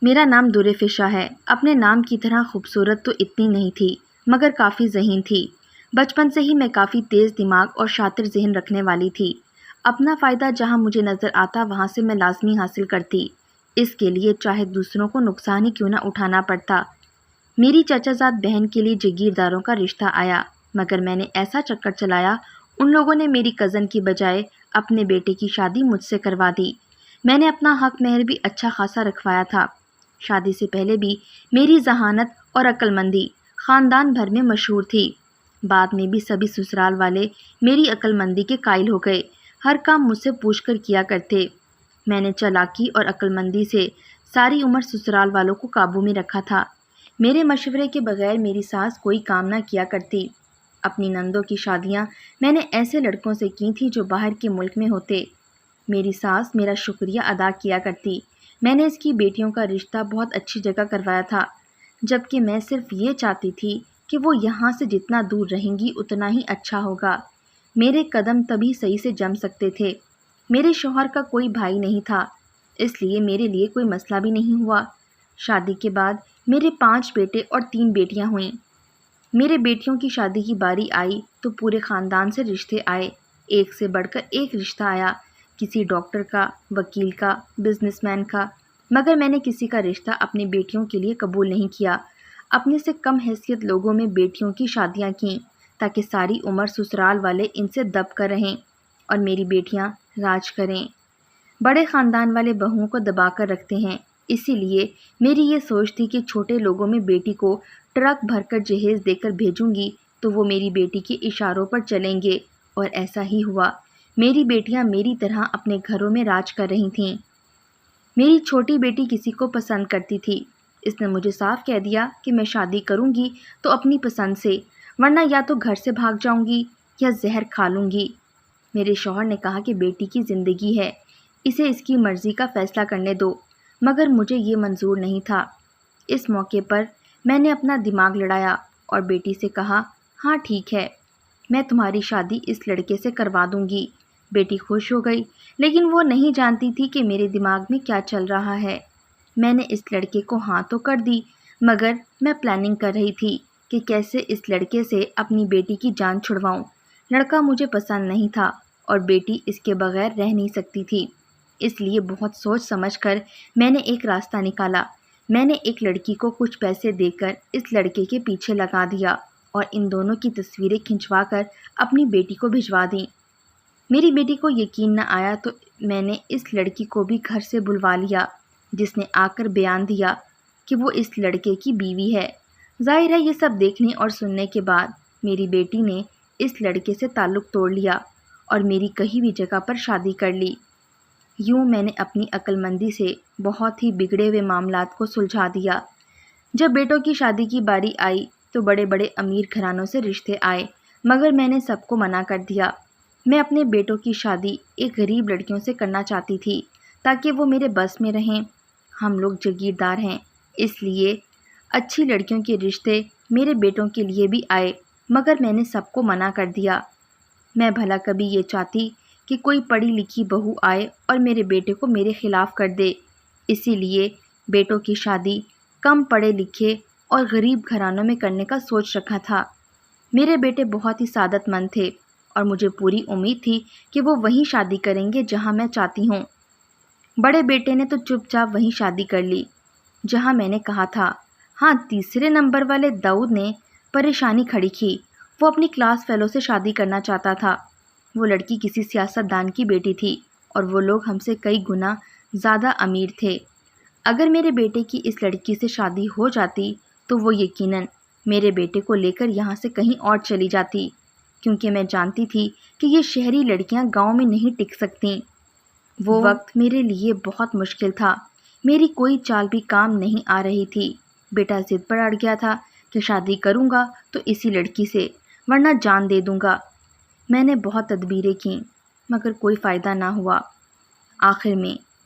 میرا نام در فشا ہے۔ اپنے نام کی طرح خوبصورت تو اتنی نہیں تھی، مگر کافی ذہین تھی۔ بچپن سے ہی میں کافی تیز دماغ اور شاطر ذہن رکھنے والی تھی۔ اپنا فائدہ جہاں مجھے نظر آتا وہاں سے میں لازمی حاصل کرتی، اس کے لیے چاہے دوسروں کو نقصان ہی کیوں نہ اٹھانا پڑتا۔ میری چچا زاد بہن کے لیے جگیرداروں کا رشتہ آیا، مگر میں نے ایسا چکر چلایا، ان لوگوں نے میری کزن کی بجائے اپنے بیٹے کی شادی مجھ سے کروا دی۔ میں نے اپنا حق مہر بھی اچھا خاصا رکھوایا تھا۔ شادی سے پہلے بھی میری ذہانت اور عقل مندی خاندان بھر میں مشہور تھی۔ بعد میں بھی سبھی سسرال والے میری عقل مندی کے قائل ہو گئے، ہر کام مجھ سے پوچھ کر کیا کرتے۔ میں نے چالاکی اور عقل مندی سے ساری عمر سسرال والوں کو قابو میں رکھا تھا۔ میرے مشورے کے بغیر میری ساس کوئی کام نہ کیا کرتی۔ اپنی نندوں کی شادیاں میں نے ایسے لڑکوں سے کی تھی جو باہر کے ملک میں ہوتے۔ میری ساس میرا شکریہ ادا کیا کرتی۔ میں نے اس کی بیٹیوں کا رشتہ بہت اچھی جگہ کروایا تھا، جبکہ میں صرف یہ چاہتی تھی کہ وہ یہاں سے جتنا دور رہیں گی اتنا ہی اچھا ہوگا۔ میرے قدم تبھی صحیح سے جم سکتے تھے۔ میرے شوہر کا کوئی بھائی نہیں تھا، اس لیے میرے لیے کوئی مسئلہ بھی نہیں ہوا۔ شادی کے بعد میرے 5 بیٹے اور 3 بیٹیاں ہوئیں۔ میرے بیٹیوں کی شادی کی باری آئی تو پورے خاندان سے رشتے آئے، ایک سے بڑھ کر ایک رشتہ آیا، کسی ڈاکٹر کا، وکیل کا، بزنس مین کا، مگر میں نے کسی کا رشتہ اپنی بیٹیوں کے لیے قبول نہیں کیا۔ اپنے سے کم حیثیت لوگوں میں بیٹیوں کی شادیاں کیں تاکہ ساری عمر سسرال والے ان سے دب کر رہیں اور میری بیٹیاں راج کریں۔ بڑے خاندان والے بہوؤں کو دبا کر رکھتے ہیں، اسی لیے میری یہ سوچ تھی کہ چھوٹے لوگوں میں بیٹی کو ٹرک بھر کر جہیز دے کر بھیجوں گی تو وہ میری بیٹی کے اشاروں پر چلیں گے، اور ایسا ہی ہوا۔ میری بیٹیاں میری طرح اپنے گھروں میں راج کر رہی تھیں۔ میری چھوٹی بیٹی کسی کو پسند کرتی تھی، اس نے مجھے صاف کہہ دیا کہ میں شادی کروں گی تو اپنی پسند سے، ورنہ یا تو گھر سے بھاگ جاؤں گی یا زہر کھا لوں گی۔ میرے شوہر نے کہا کہ بیٹی کی زندگی ہے، اسے اس کی مرضی کا فیصلہ کرنے دو، مگر مجھے یہ منظور نہیں تھا۔ اس موقع پر میں نے اپنا دماغ لڑایا اور بیٹی سے کہا، ہاں ٹھیک ہے، میں تمہاری شادی اس لڑکے سے کروا دوں گی۔ بیٹی خوش ہو گئی، لیکن وہ نہیں جانتی تھی کہ میرے دماغ میں کیا چل رہا ہے۔ میں نے اس لڑکے کو ہاں تو کر دی، مگر میں پلاننگ کر رہی تھی کہ کیسے اس لڑکے سے اپنی بیٹی کی جان چھڑواؤں۔ لڑکا مجھے پسند نہیں تھا اور بیٹی اس کے بغیر رہ نہیں سکتی تھی، اس لیے بہت سوچ سمجھ کر میں نے ایک راستہ نکالا۔ میں نے ایک لڑکی کو کچھ پیسے دے کر اس لڑکے کے پیچھے لگا دیا اور ان دونوں کی تصویریں کھنچوا کر اپنی بیٹی کو بھجوا دیں۔ میری بیٹی کو یقین نہ آیا تو میں نے اس لڑکی کو بھی گھر سے بلوا لیا، جس نے آ کر بیان دیا کہ وہ اس لڑکے کی بیوی ہے۔ ظاہر ہے یہ سب دیکھنے اور سننے کے بعد میری بیٹی نے اس لڑکے سے تعلق توڑ لیا اور میری کہی ہوئی جگہ پر شادی کر لی۔ یوں میں نے اپنی عقل مندی سے بہت ہی بگڑے ہوئے معاملات کو سلجھا دیا۔ جب بیٹوں کی شادی کی باری آئی تو بڑے بڑے امیر گھرانوں سے رشتے آئے، مگر میں نے سب کو منع کر دیا۔ میں اپنے بیٹوں کی شادی ایک غریب لڑکیوں سے کرنا چاہتی تھی تاکہ وہ میرے بس میں رہیں۔ ہم لوگ جگیردار ہیں، اس لیے اچھی لڑکیوں کے رشتے میرے بیٹوں کے لیے بھی آئے، مگر میں نے سب کو منع کر دیا۔ میں بھلا کبھی یہ چاہتی کہ کوئی پڑھی لکھی بہو آئے اور میرے بیٹے کو میرے خلاف کر دے، اسی لیے بیٹوں کی شادی کم پڑھے لکھے اور غریب گھرانوں میں کرنے کا سوچ رکھا تھا۔ میرے بیٹے بہت ہی سعادت مند تھے اور مجھے پوری امید تھی کہ وہ وہیں شادی کریں گے جہاں میں چاہتی ہوں۔ بڑے بیٹے نے تو چپ چاپ وہیں شادی کر لی جہاں میں نے کہا تھا۔ ہاں، تیسرے نمبر والے داؤد نے پریشانی کھڑی کی۔ وہ اپنی کلاس فیلو سے شادی کرنا چاہتا تھا۔ وہ لڑکی کسی سیاست دان کی بیٹی تھی اور وہ لوگ ہم سے کئی گنا زیادہ امیر تھے۔ اگر میرے بیٹے کی اس لڑکی سے شادی ہو جاتی تو وہ یقیناً میرے بیٹے کو لے کر یہاں سے کہیں اور چلی جاتی، کیونکہ میں جانتی تھی کہ یہ شہری لڑکیاں گاؤں میں نہیں ٹک سکتیں۔ وہ وقت میرے لیے بہت مشکل تھا، میری کوئی چال بھی کام نہیں آ رہی تھی۔ بیٹا ضد پر اڑ گیا تھا کہ شادی کروں گا تو اسی لڑکی سے، ورنہ جان دے دوں گا۔ میں نے بہت تدبیریں کیں مگر کوئی فائدہ نہ ہوا۔ آخر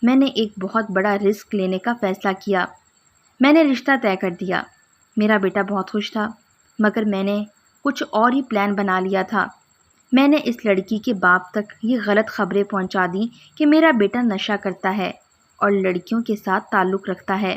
میں نے ایک بہت بڑا رسک لینے کا فیصلہ کیا۔ میں نے رشتہ طے کر دیا۔ میرا بیٹا بہت خوش تھا، مگر میں نے کچھ اور ہی پلان بنا لیا تھا۔ میں نے اس لڑکی کے باپ تک یہ غلط خبریں پہنچا دیں کہ میرا بیٹا نشہ کرتا ہے اور لڑکیوں کے ساتھ تعلق رکھتا ہے۔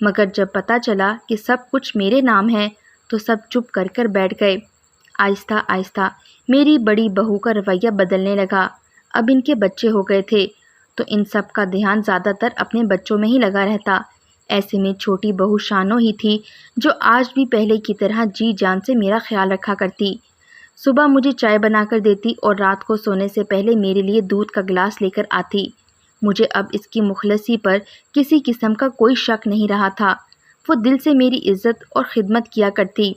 مگر جب پتہ چلا کہ سب کچھ میرے نام ہے تو سب چپ کر بیٹھ گئے۔ آہستہ آہستہ میری بڑی بہو کا رویہ بدلنے لگا۔ اب ان کے بچے ہو گئے تھے تو ان سب کا دھیان زیادہ تر اپنے بچوں میں ہی لگا رہتا۔ ایسے میں چھوٹی بہو شانو ہی تھی جو آج بھی پہلے کی طرح جی جان سے میرا خیال رکھا کرتی۔ صبح مجھے چائے بنا کر دیتی اور رات کو سونے سے پہلے میرے لیے دودھ کا گلاس لے کر آتی۔ مجھے اب اس کی مخلصی پر کسی قسم کا کوئی شک نہیں رہا تھا۔ وہ دل سے میری عزت اور خدمت کیا کرتی۔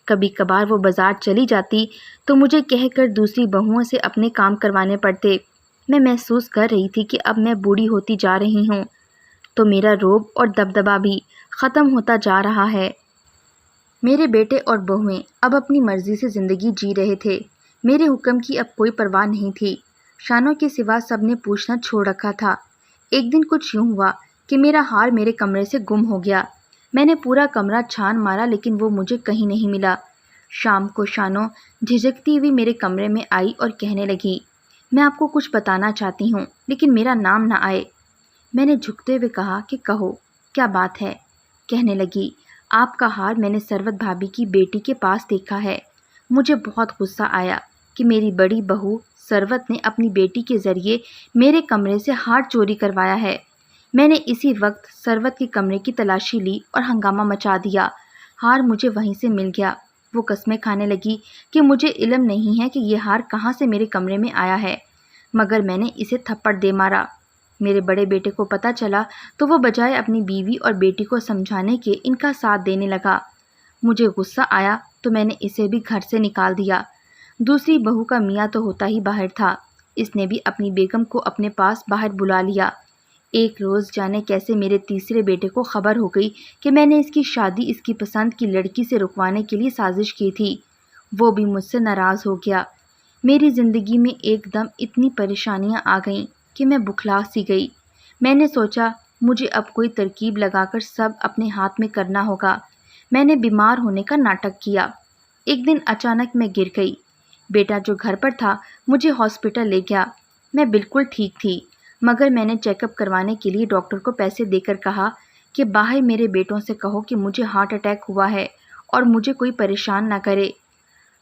کبھی کبھار وہ بازار چلی جاتی تو مجھے کہہ کر دوسری بہوؤں سے اپنے کام کروانے پڑتے۔ میں محسوس کر رہی تھی کہ اب میں بوڑھی ہوتی جا رہی ہوں تو میرا روب اور دبدبہ بھی ختم ہوتا جا رہا ہے۔ میرے بیٹے اور بہویں اب اپنی مرضی سے زندگی جی رہے تھے۔ میرے حکم کی اب کوئی پرواہ نہیں تھی۔ شانو کے سوا سب نے پوچھنا چھوڑ رکھا تھا۔ ایک دن کچھ یوں ہوا کہ میرا ہار میرے کمرے سے گم ہو گیا۔ میں نے پورا کمرہ چھان مارا لیکن وہ مجھے کہیں نہیں ملا۔ شام کو شانو جھجکتی ہوئی میرے کمرے میں آئی اور کہنے لگی، میں آپ کو کچھ بتانا چاہتی ہوں لیکن میرا نام نہ آئے۔ میں نے جھکتے ہوئے کہا کہ کہو کیا بات ہے؟ کہنے لگی، آپ کا ہار میں نے سروت بھابھی کی بیٹی کے پاس دیکھا ہے۔ مجھے بہت غصہ آیا کہ میری بڑی بہو سروت نے اپنی بیٹی کے ذریعے میرے کمرے سے ہار چوری کروایا ہے۔ میں نے اسی وقت سروت کے کمرے کی تلاشی لی اور ہنگامہ مچا دیا۔ ہار مجھے وہیں سے مل گیا۔ وہ قسمیں کھانے لگی کہ مجھے علم نہیں ہے کہ یہ ہار کہاں سے میرے کمرے میں آیا ہے، مگر میں نے اسے تھپڑ دے مارا۔ میرے بڑے بیٹے کو پتہ چلا تو وہ بجائے اپنی بیوی اور بیٹی کو سمجھانے کے ان کا ساتھ دینے لگا۔ مجھے غصہ آیا تو میں نے اسے بھی گھر سے نکال دیا۔ دوسری بہو کا میاں تو ہوتا ہی باہر تھا۔ اس نے بھی اپنی بیگم کو اپنے پاس باہر بلا لیا۔ ایک روز جانے کیسے میرے تیسرے بیٹے کو خبر ہو گئی کہ میں نے اس کی شادی اس کی پسند کی لڑکی سے رکوانے کے لیے سازش کی تھی۔ وہ بھی مجھ سے ناراض ہو گیا۔ میری زندگی میں ایک دم اتنی پریشانیاں آ گئیں کہ میں بکھلا سی گئی۔ میں نے سوچا مجھے اب کوئی ترکیب لگا کر سب اپنے ہاتھ میں کرنا ہوگا۔ میں نے بیمار ہونے کا ناٹک کیا۔ ایک دن اچانک میں گر گئی۔ بیٹا جو گھر پر تھا مجھے ہاسپٹل لے گیا۔ میں بالکل ٹھیک تھی، مگر میں نے چیک اپ کروانے کے لیے ڈاکٹر کو پیسے دے کر کہا کہ باہر میرے بیٹوں سے کہو کہ مجھے ہارٹ اٹیک ہوا ہے اور مجھے کوئی پریشان نہ کرے۔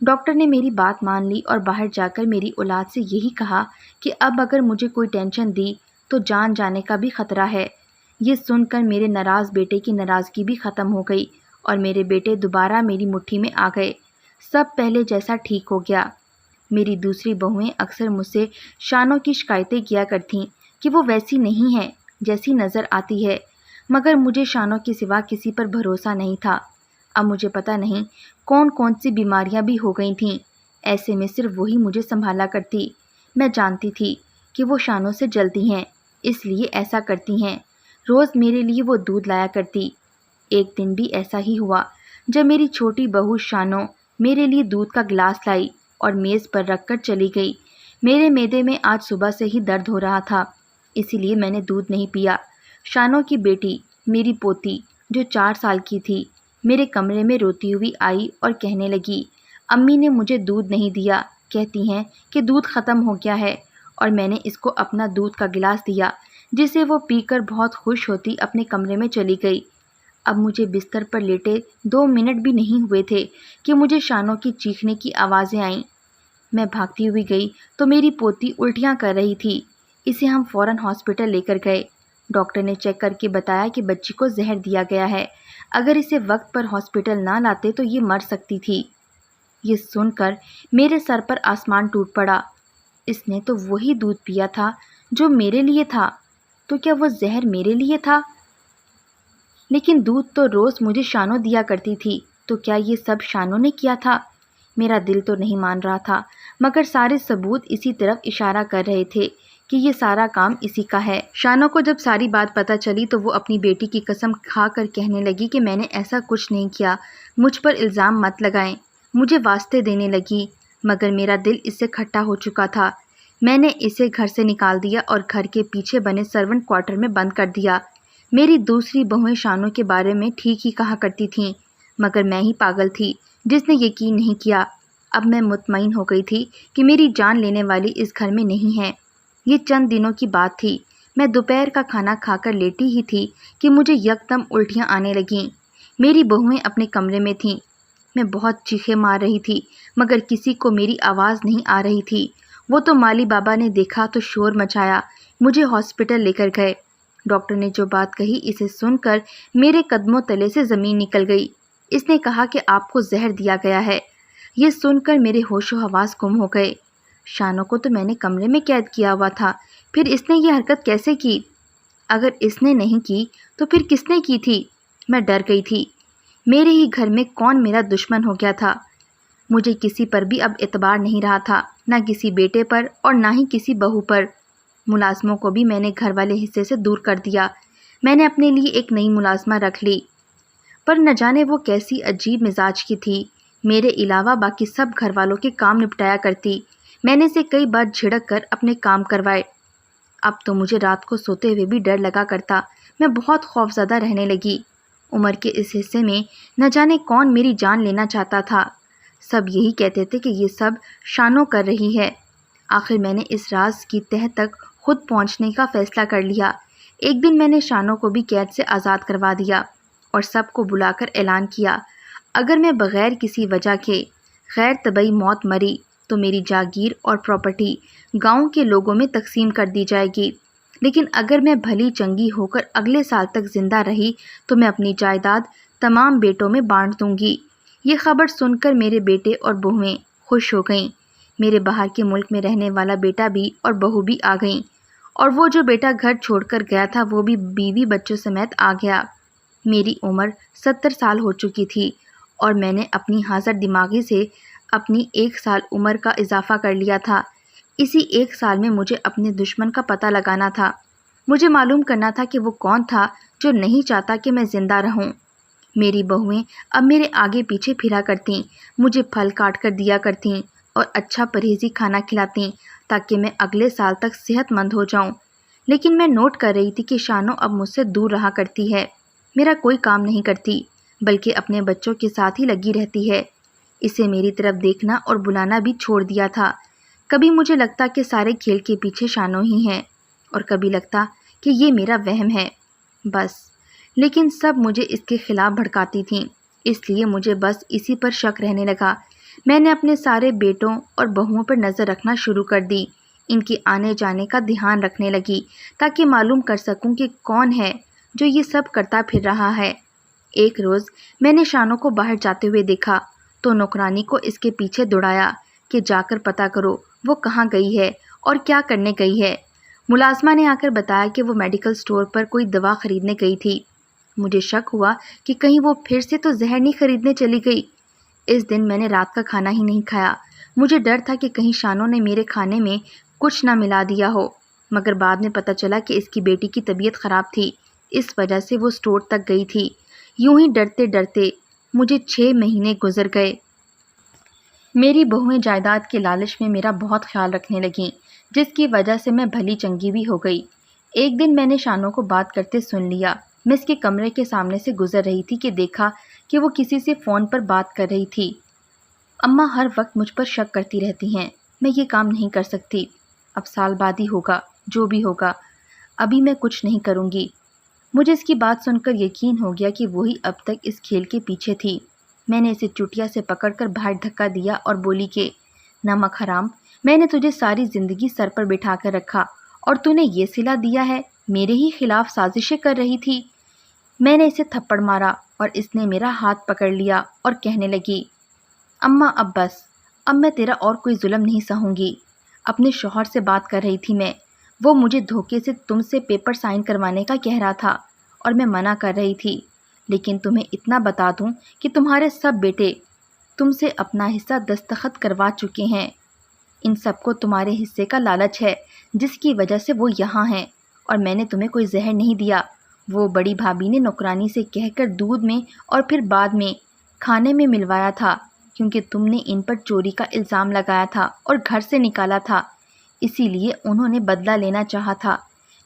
ڈاکٹر نے میری بات مان لی اور باہر جا کر میری اولاد سے یہی کہا کہ اب اگر مجھے کوئی ٹینشن دی تو جان جانے کا بھی خطرہ ہے۔ یہ سن کر میرے ناراض بیٹے کی ناراضگی بھی ختم ہو گئی اور میرے بیٹے دوبارہ میری مٹھی میں آ گئے۔ سب پہلے جیسا ٹھیک ہو گیا۔ میری دوسری بہویں اکثر مجھ سے شانو کی شکایتیں کیا کرتیں کہ وہ ویسی نہیں ہے جیسی نظر آتی ہے، مگر مجھے شانو کے سوا کسی پر بھروسہ نہیں تھا۔ اب مجھے پتہ نہیں کون کون سی بیماریاں بھی ہو گئی تھیں۔ ایسے میں صرف وہی مجھے سنبھالا کرتی۔ میں جانتی تھی کہ وہ شانو سے جلتی ہیں، اس لیے ایسا کرتی ہیں۔ روز میرے لیے وہ دودھ لایا کرتی۔ ایک دن بھی ایسا ہی ہوا جب میری چھوٹی بہو شانو میرے لیے دودھ کا گلاس لائی اور میز پر رکھ کر چلی گئی۔ میرے معدے میں آج صبح سے ہی درد ہو رہا تھا، اسی لیے میں نے دودھ نہیں پیا۔ شانو کی بیٹی میری پوتی جو 4 سال کی تھی میرے کمرے میں روتی ہوئی آئی اور کہنے لگی، امی نے مجھے دودھ نہیں دیا، کہتی ہیں کہ دودھ ختم ہو گیا ہے، اور میں نے اس کو اپنا دودھ کا گلاس دیا جسے وہ پی کر بہت خوش ہوتی اپنے کمرے میں چلی گئی۔ اب مجھے بستر پر لیٹے 2 منٹ بھی نہیں ہوئے تھے کہ مجھے شانو کی چیخنے کی آوازیں آئیں۔ میں بھاگتی ہوئی گئی تو میری پوتی الٹیاں کر رہی تھی۔ اسے ہم فوراً ہاسپٹل لے کر گئے۔ ڈاکٹر نے چیک کر کے بتایا کہ بچی کو زہر دیا گیا ہے، اگر اسے وقت پر ہاسپٹل نہ لاتے تو یہ مر سکتی تھی۔ یہ سن کر میرے سر پر آسمان ٹوٹ پڑا۔ اس نے تو وہی دودھ پیا تھا جو میرے لیے تھا، تو کیا وہ زہر میرے لیے تھا؟ لیکن دودھ تو روز مجھے شانو دیا کرتی تھی، تو کیا یہ سب شانو نے کیا تھا؟ میرا دل تو نہیں مان رہا تھا، مگر سارے ثبوت اسی طرف اشارہ کر رہے تھے کہ یہ سارا کام اسی کا ہے۔ شانو کو جب ساری بات پتہ چلی تو وہ اپنی بیٹی کی قسم کھا کر کہنے لگی کہ میں نے ایسا کچھ نہیں کیا، مجھ پر الزام مت لگائیں۔ مجھے واسطے دینے لگی، مگر میرا دل اس سے کھٹا ہو چکا تھا۔ میں نے اسے گھر سے نکال دیا اور گھر کے پیچھے بنے سرونٹ کوارٹر میں بند کر دیا۔ میری دوسری بہویں شانو کے بارے میں ٹھیک ہی کہا کرتی تھیں، مگر میں ہی پاگل تھی جس نے یقین نہیں کیا۔ اب میں مطمئن ہو گئی تھی کہ میری جان لینے والی اس گھر میں نہیں ہے۔ یہ چند دنوں کی بات تھی۔ میں دوپہر کا کھانا کھا کر لیٹی ہی تھی کہ مجھے یکدم الٹیاں آنے لگیں۔ میری بہویں اپنے کمرے میں تھیں۔ میں بہت چیخیں مار رہی تھی مگر کسی کو میری آواز نہیں آ رہی تھی۔ وہ تو مالی بابا نے دیکھا تو شور مچایا، مجھے ہاسپٹل لے کر گئے۔ ڈاکٹر نے جو بات کہی اسے سن کر میرے قدموں تلے سے زمین نکل گئی۔ اس نے کہا کہ آپ کو زہر دیا گیا ہے۔ یہ سن کر میرے ہوش و حواس گم ہو گئے۔ شانو کو تو میں نے کمرے میں قید کیا ہوا تھا، پھر اس نے یہ حرکت کیسے کی؟ اگر اس نے نہیں کی تو پھر کس نے کی تھی؟ میں ڈر گئی تھی۔ میرے ہی گھر میں کون میرا دشمن ہو گیا تھا؟ مجھے کسی پر بھی اب اعتبار نہیں رہا تھا، نہ کسی بیٹے پر اور نہ ہی کسی بہو پر۔ ملازموں کو بھی میں نے گھر والے حصے سے دور کر دیا۔ میں نے اپنے لیے ایک نئی ملازمہ رکھ لی، پر نہ جانے وہ کیسی عجیب مزاج کی تھی۔ میرے علاوہ باقی سب گھر والوں کے کام نپٹایا کرتی۔ میں نے اسے کئی بار جھڑک کر اپنے کام کروائے۔ اب تو مجھے رات کو سوتے ہوئے بھی ڈر لگا کرتا۔ میں بہت خوفزدہ رہنے لگی۔ عمر کے اس حصے میں نہ جانے کون میری جان لینا چاہتا تھا۔ سب یہی کہتے تھے کہ یہ سب شانو کر رہی ہے۔ آخر میں نے اس راز کی تہہ تک خود پہنچنے کا فیصلہ کر لیا۔ ایک دن میں نے شانو کو بھی قید سے آزاد کروا دیا اور سب کو بلا کر اعلان کیا، اگر میں بغیر کسی وجہ کے غیر طبعی موت مری تو میری جاگیر اور پراپرٹی گاؤں کے لوگوں میں تقسیم کر دی جائے گی، لیکن اگر میں بھلی چنگی ہو کر اگلے سال تک زندہ رہی تو میں اپنی جائیداد تمام بیٹوں میں بانٹ دوں گی۔ یہ خبر سن کر میرے بیٹے اور بہویں خوش ہو گئیں۔ میرے باہر کے ملک میں رہنے والا بیٹا بھی اور بہو بھی آ گئیں، اور وہ جو بیٹا گھر چھوڑ کر گیا تھا وہ بھی بیوی بچوں سمیت آ گیا۔ میری عمر 70 سال ہو چکی تھی اور میں نے اپنی حاضر دماغی سے اپنی 1 سال عمر کا اضافہ کر لیا تھا۔ اسی 1 سال میں مجھے اپنے دشمن کا پتہ لگانا تھا۔ مجھے معلوم کرنا تھا کہ وہ کون تھا جو نہیں چاہتا کہ میں زندہ رہوں۔ میری بہویں اب میرے آگے پیچھے پھرا کرتیں، مجھے پھل کاٹ کر دیا کرتیں اور اچھا پرہیزی کھانا کھلاتیں تاکہ میں اگلے سال تک صحت مند ہو جاؤں۔ لیکن میں نوٹ کر رہی تھی کہ شانو اب مجھ سے دور رہا کرتی ہے، میرا کوئی کام نہیں کرتی بلکہ اپنے بچوں کے ساتھ ہی لگی رہتی ہے۔ اسے میری طرف دیکھنا اور بلانا بھی چھوڑ دیا تھا۔ کبھی مجھے لگتا کہ سارے کھیل کے پیچھے شانو ہی ہیں اور کبھی لگتا کہ یہ میرا وہم ہے بس، لیکن سب مجھے اس کے خلاف بھڑکاتی تھیں، اس لیے مجھے بس اسی پر شک رہنے لگا۔ میں نے اپنے سارے بیٹوں اور بہوؤں پر نظر رکھنا شروع کر دی، ان کے آنے جانے کا دھیان رکھنے لگی تاکہ معلوم کر سکوں کہ کون ہے جو یہ سب کرتا پھر رہا ہے۔ ایک روز میں نے شانو کو باہر جاتے ہوئے دیکھا تو نوکرانی کو اس کے پیچھے دوڑایا کہ جا کر پتہ کرو وہ کہاں گئی ہے اور کیا کرنے گئی ہے۔ ملازمہ نے آ کر بتایا کہ وہ میڈیکل سٹور پر کوئی دوا خریدنے گئی تھی۔ مجھے شک ہوا کہ کہیں وہ پھر سے تو زہر نہیں خریدنے چلی گئی۔ اس دن میں نے رات کا کھانا ہی نہیں کھایا۔ مجھے ڈر تھا کہ کہیں شانو نے میرے کھانے میں کچھ نہ ملا دیا ہو، مگر بعد میں پتہ چلا کہ اس کی بیٹی کی طبیعت خراب تھی، اس وجہ سے وہ سٹور تک گئی تھی۔ یوں ہی ڈرتے ڈرتے مجھے 6 مہینے گزر گئے۔ میری بہویں جائیداد کے لالچ میں میرا بہت خیال رکھنے لگیں، جس کی وجہ سے میں بھلی چنگی بھی ہو گئی۔ ایک دن میں نے شانو کو بات کرتے سن لیا۔ میں اس کے کمرے کے سامنے سے گزر رہی تھی کہ دیکھا کہ وہ کسی سے فون پر بات کر رہی تھی۔ اماں ہر وقت مجھ پر شک کرتی رہتی ہیں، میں یہ کام نہیں کر سکتی۔ اب سال بعد ہی ہوگا، جو بھی ہوگا، ابھی میں کچھ نہیں کروں گی۔ مجھے اس کی بات سن کر یقین ہو گیا کہ وہی اب تک اس کھیل کے پیچھے تھی۔ میں نے اسے چٹیا سے پکڑ کر باہر دھکا دیا اور بولی کہ نمک حرام، میں نے تجھے ساری زندگی سر پر بٹھا کر رکھا اور تو نے یہ صلہ دیا ہے، میرے ہی خلاف سازشیں کر رہی تھی۔ میں نے اسے تھپڑ مارا اور اس نے میرا ہاتھ پکڑ لیا اور کہنے لگی، اماں اب بس، اب میں تیرا اور کوئی ظلم نہیں سہوں گی۔ اپنے شوہر سے بات کر رہی تھی میں، وہ مجھے دھوکے سے تم سے پیپر سائن کروانے کا کہہ رہا تھا اور میں منع کر رہی تھی، لیکن تمہیں اتنا بتا دوں کہ تمہارے سب بیٹے تم سے اپنا حصہ دستخط کروا چکے ہیں۔ ان سب کو تمہارے حصے کا لالچ ہے جس کی وجہ سے وہ یہاں ہیں، اور میں نے تمہیں کوئی زہر نہیں دیا۔ وہ بڑی بھابھی نے نوکرانی سے کہہ کر دودھ میں اور پھر بعد میں کھانے میں ملوایا تھا، کیونکہ تم نے ان پر چوری کا الزام لگایا تھا اور گھر سے نکالا تھا، اسی لیے انہوں نے بدلہ لینا چاہا تھا۔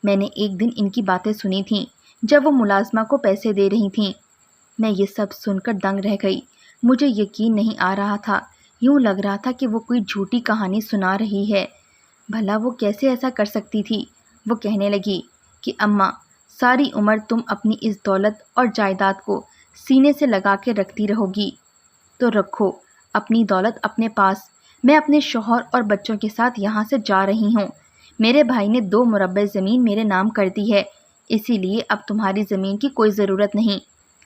میں نے ایک دن ان کی باتیں سنی تھیں جب وہ ملازمہ کو پیسے دے رہی تھیں۔ میں یہ سب سن کر دنگ رہ گئی، مجھے یقین نہیں آ رہا تھا، یوں لگ رہا تھا کہ وہ کوئی جھوٹی کہانی سنا رہی ہے۔ بھلا وہ کیسے ایسا کر سکتی تھی؟ وہ کہنے لگی، کہ اماں ساری عمر تم اپنی اس دولت اور جائیداد کو سینے سے لگا کے رکھتی رہو گی تو رکھو اپنی دولت اپنے پاس، میں اپنے شوہر اور بچوں کے ساتھ یہاں سے جا رہی ہوں۔ میرے بھائی نے 2 مربع زمین میرے نام کر دی ہے، اسی لیے اب تمہاری زمین کی کوئی ضرورت نہیں۔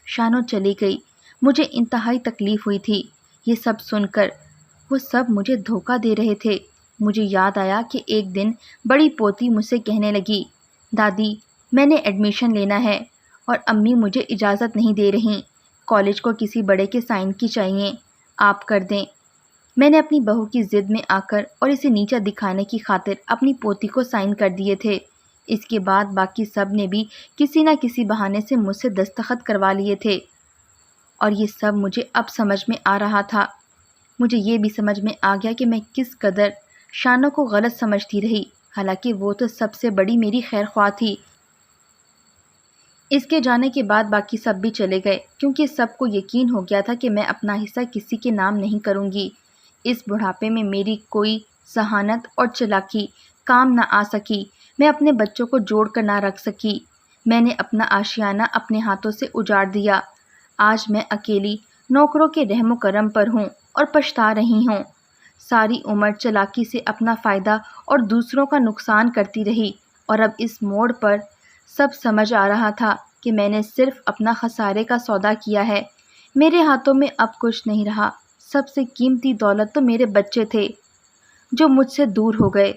شانو چلی گئی۔ مجھے انتہائی تکلیف ہوئی تھی یہ سب سن کر، وہ سب مجھے دھوکہ دے رہے تھے۔ مجھے یاد آیا کہ ایک دن بڑی پوتی مجھ سے کہنے لگی، دادی میں نے ایڈمیشن لینا ہے اور امی مجھے اجازت نہیں دے رہیں، کالج کو کسی بڑے کے سائن کی چاہیے، آپ کر دیں۔ میں نے اپنی بہو کی ضد میں آ کر اور اسے نیچا دکھانے کی خاطر اپنی پوتی کو سائن کر دیے تھے۔ اس کے بعد باقی سب نے بھی کسی نہ کسی بہانے سے مجھ سے دستخط کروا لیے تھے، اور یہ سب مجھے اب سمجھ میں آ رہا تھا۔ مجھے یہ بھی سمجھ میں آ گیا کہ میں کس قدر شانو کو غلط سمجھتی رہی، حالانکہ وہ تو سب سے بڑی میری خیر خواہ تھی۔ اس کے جانے کے بعد باقی سب بھی چلے گئے، کیونکہ سب کو یقین ہو گیا تھا کہ میں اپنا حصہ کسی کے نام نہیں کروں گی۔ اس بڑھاپے میں میری کوئی ذہانت اور چلاکی کام نہ آ سکی، میں اپنے بچوں کو جوڑ کر نہ رکھ سکی۔ میں نے اپنا آشیانہ اپنے ہاتھوں سے اجاڑ دیا۔ آج میں اکیلی نوکروں کے رحم و کرم پر ہوں اور پچھتا رہی ہوں۔ ساری عمر چلاکی سے اپنا فائدہ اور دوسروں کا نقصان کرتی رہی، اور اب اس موڑ پر سب سمجھ آ رہا تھا کہ میں نے صرف اپنا خسارے کا سودا کیا ہے۔ میرے ہاتھوں میں اب کچھ نہیں رہا۔ سب سے قیمتی دولت تو میرے بچے تھے جو مجھ سے دور ہو گئے۔